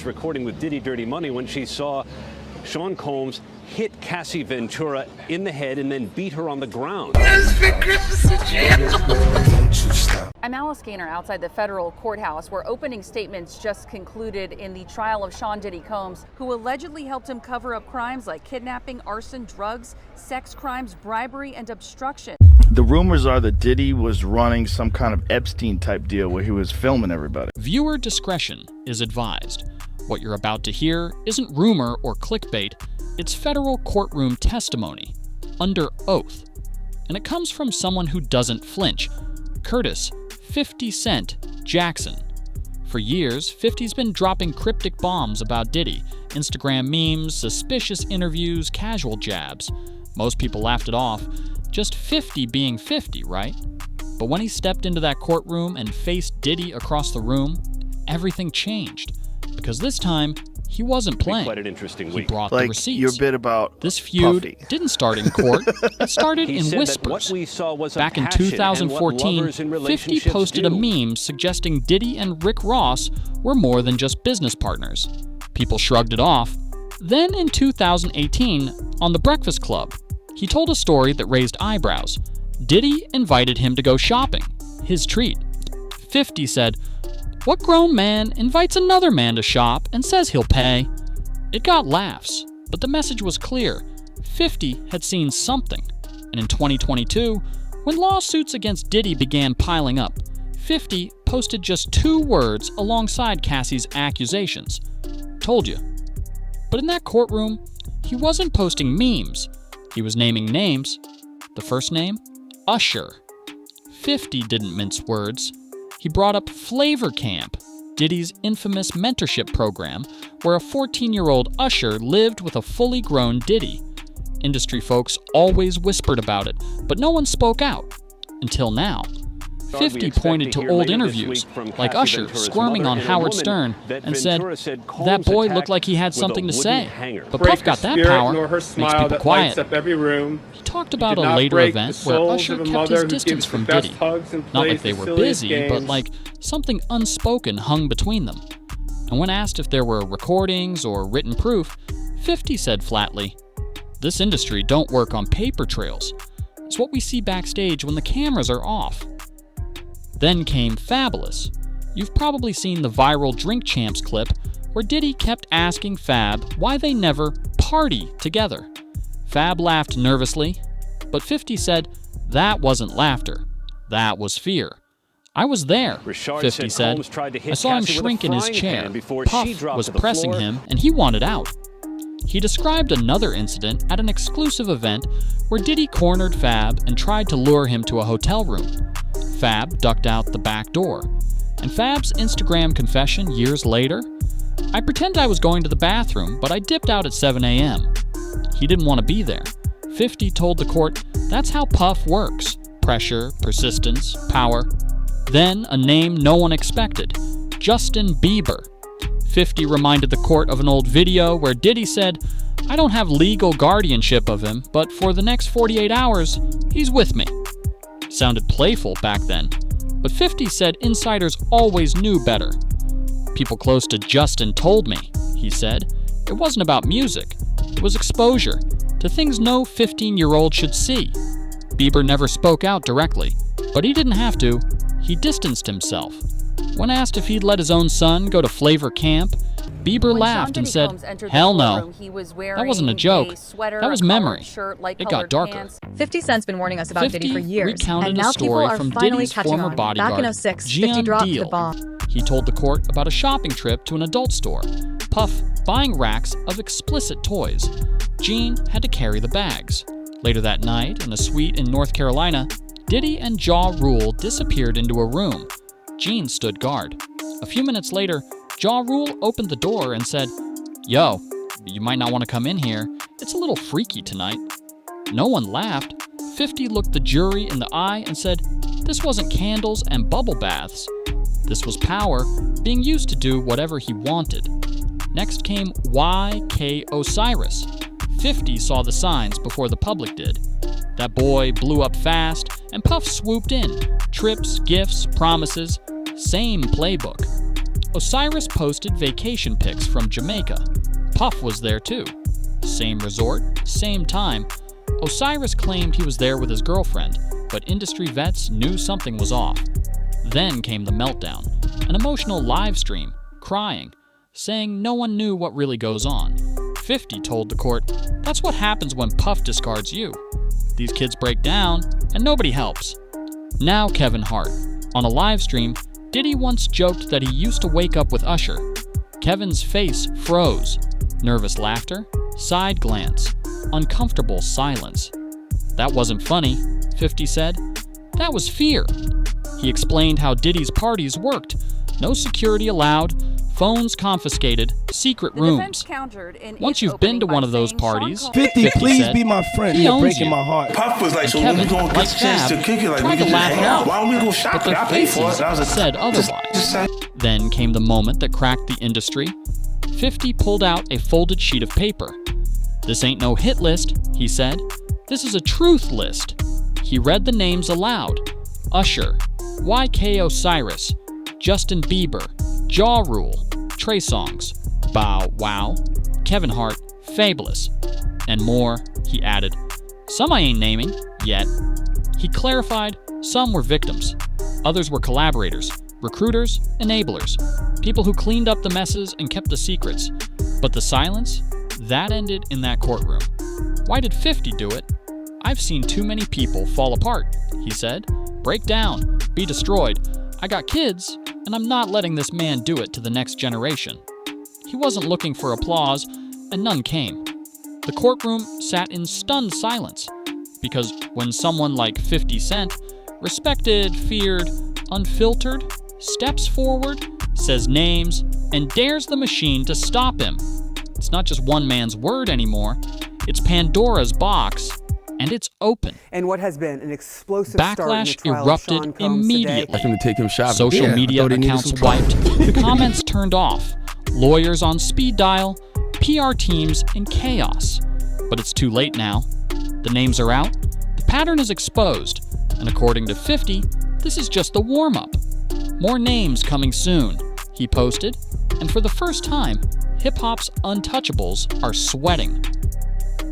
was recording with Diddy Dirty Money when she saw Sean Combs hit Cassie Ventura in the head and then beat her on the ground. I'm Alice Gaynor outside the federal courthouse where opening statements just concluded in the trial of Sean Diddy Combs, who allegedly helped him cover up crimes like kidnapping, arson, drugs, sex crimes, bribery, and obstruction. The rumors are that Diddy was running some kind of Epstein-type deal where he was filming everybody. Viewer discretion is advised. What you're about to hear isn't rumor or clickbait, it's federal courtroom testimony, under oath. And it comes from someone who doesn't flinch, Curtis 50 Cent Jackson. For years, 50's been dropping cryptic bombs about Diddy, Instagram memes, suspicious interviews, casual jabs. Most people laughed it off, just 50 being 50, right? But when he stepped into that courtroom and faced Diddy across the room, everything changed. Because this time, he wasn't playing. Quite an interesting week. He brought Like the receipts. your bit about This feud Puffy. didn't start in court. It started He in said whispers. that what we saw was a Back in passion and what 2014, lovers in 50 relationships posted a do. meme suggesting Diddy and Rick Ross were more than just business partners. People shrugged it off. Then in 2018, on The Breakfast Club, he told a story that raised eyebrows. Diddy invited him to go shopping, his treat. 50 said, "What grown man invites another man to shop and says he'll pay?" It got laughs, but the message was clear. 50 had seen something. And in 2022, when lawsuits against Diddy began piling up, 50 posted just 2 words alongside Cassie's accusations. Told you. But in that courtroom, he wasn't posting memes. He was naming names. The first name? Usher. 50 didn't mince words. He brought up Flavor Camp, Diddy's infamous mentorship program, where a 14-year-old Usher lived with a fully grown Diddy. Industry folks always whispered about it, but no one spoke out. Until now. 50 pointed to old interviews, like Usher squirming on Howard Stern, and said, "That boy looked like he had something to say." But Puff got that power, makes people quiet. He talked about a later event where Usher kept his distance from Diddy. Not like they were busy, but like something unspoken hung between them. And when asked if there were recordings or written proof, 50 said flatly, "This industry don't work on paper trails. It's what we see backstage when the cameras are off." Then came Fabolous. You've probably seen the viral Drink Champs clip where Diddy kept asking Fab why they never party together. Fab laughed nervously, but 50 said that wasn't laughter. That was fear. "I was there," 50 said. "I saw him shrink in his chair. Puff was pressing him and he wanted out." He described another incident at an exclusive event where Diddy cornered Fab and tried to lure him to a hotel room. Fab ducked out the back door. And Fab's Instagram confession years later? "I pretended I was going to the bathroom, but I dipped out at 7 a.m. He didn't want to be there. 50 told the court that's how Puff works. Pressure, persistence, power. Then a name no one expected, Justin Bieber. 50 reminded the court of an old video where Diddy said, "I don't have legal guardianship of him, but for the next 48 hours, he's with me." Sounded playful back then, but 50 said insiders always knew better. "People close to Justin told me," he said. "It wasn't about music. It was exposure to things no 15-year-old should see." Bieber never spoke out directly, but he didn't have to. He distanced himself. When asked if he'd let his own son go to Flavor Camp, Bieber laughed and said, "Hell no. That wasn't a joke. That was memory. It got darker." 50 Cent's been warning us about Diddy for years, recounted and now a story people are from finally Diddy's catching former on. bodyguard, Back in 06, 50 Gian dropped the Deal. bomb. He told the court about a shopping trip to an adult store, Puff buying racks of explicit toys. Gene had to carry the bags. Later that night, in a suite in North Carolina, Diddy and Ja Rule disappeared into a room. Gene stood guard. A few minutes later, Ja Rule opened the door and said, "Yo, you might not want to come in here. It's a little freaky tonight." No one laughed. 50 looked the jury in the eye and said, "This wasn't candles and bubble baths. This was power being used to do whatever he wanted." Next came YK Osiris. 50 saw the signs before the public did. That boy blew up fast, and Puff swooped in. Trips, gifts, promises, same playbook. Osiris posted vacation pics from Jamaica. Puff was there too. Same resort, same time. Osiris claimed he was there with his girlfriend, but industry vets knew something was off. Then came the meltdown, an emotional live stream, crying, saying no one knew what really goes on. 50 told the court, "That's what happens when Puff discards you. These kids break down, and nobody helps." Now Kevin Hart. On a live stream, Diddy once joked that he used to wake up with Usher. Kevin's face froze. Nervous laughter, side glance, uncomfortable silence. "That wasn't funny," 50 said. "That was fear." He explained how Diddy's parties worked. No security allowed, phones confiscated, secret rooms. Once you've been to one of those parties, 50, please said, be my friend. he You're owns breaking you. my heart. Puff was like, And so Kevin, when we gonna like get a chance to Fab, kick it, like tried we to can laugh just it hang out. off. Why don't we go But shopping? their I paid for it. faces That was a said otherwise. Then came the moment that cracked the industry. 50 pulled out a folded sheet of paper. "This ain't no hit list," he said. "This is a truth list." He read the names aloud. Usher, YK Osiris, Justin Bieber, Ja Rule, Trey Songz, Bow Wow, Kevin Hart, Fabolous, and more, he added. "Some I ain't naming, yet." He clarified some were victims, others were collaborators, recruiters, enablers, people who cleaned up the messes and kept the secrets. But the silence, that ended in that courtroom. Why did 50 do it? "I've seen too many people fall apart," he said. "Break down, be destroyed. I got kids, and I'm not letting this man do it to the next generation." He wasn't looking for applause, and none came. The courtroom sat in stunned silence, because when someone like 50 Cent, respected, feared, unfiltered, steps forward, says names, and dares the machine to stop him, it's not just one man's word anymore, it's Pandora's box, and it's open. And what has been an explosive Backlash start in the trial erupted of Sean Combs immediately. I can take him shopping. Social Yeah, media I thought he needed accounts some clothes. wiped, comments turned off, lawyers on speed dial, PR teams in chaos. But it's too late now. The names are out, the pattern is exposed, and according to 50, this is just the warm-up. More names coming soon, he posted, and for the first time, hip-hop's untouchables are sweating.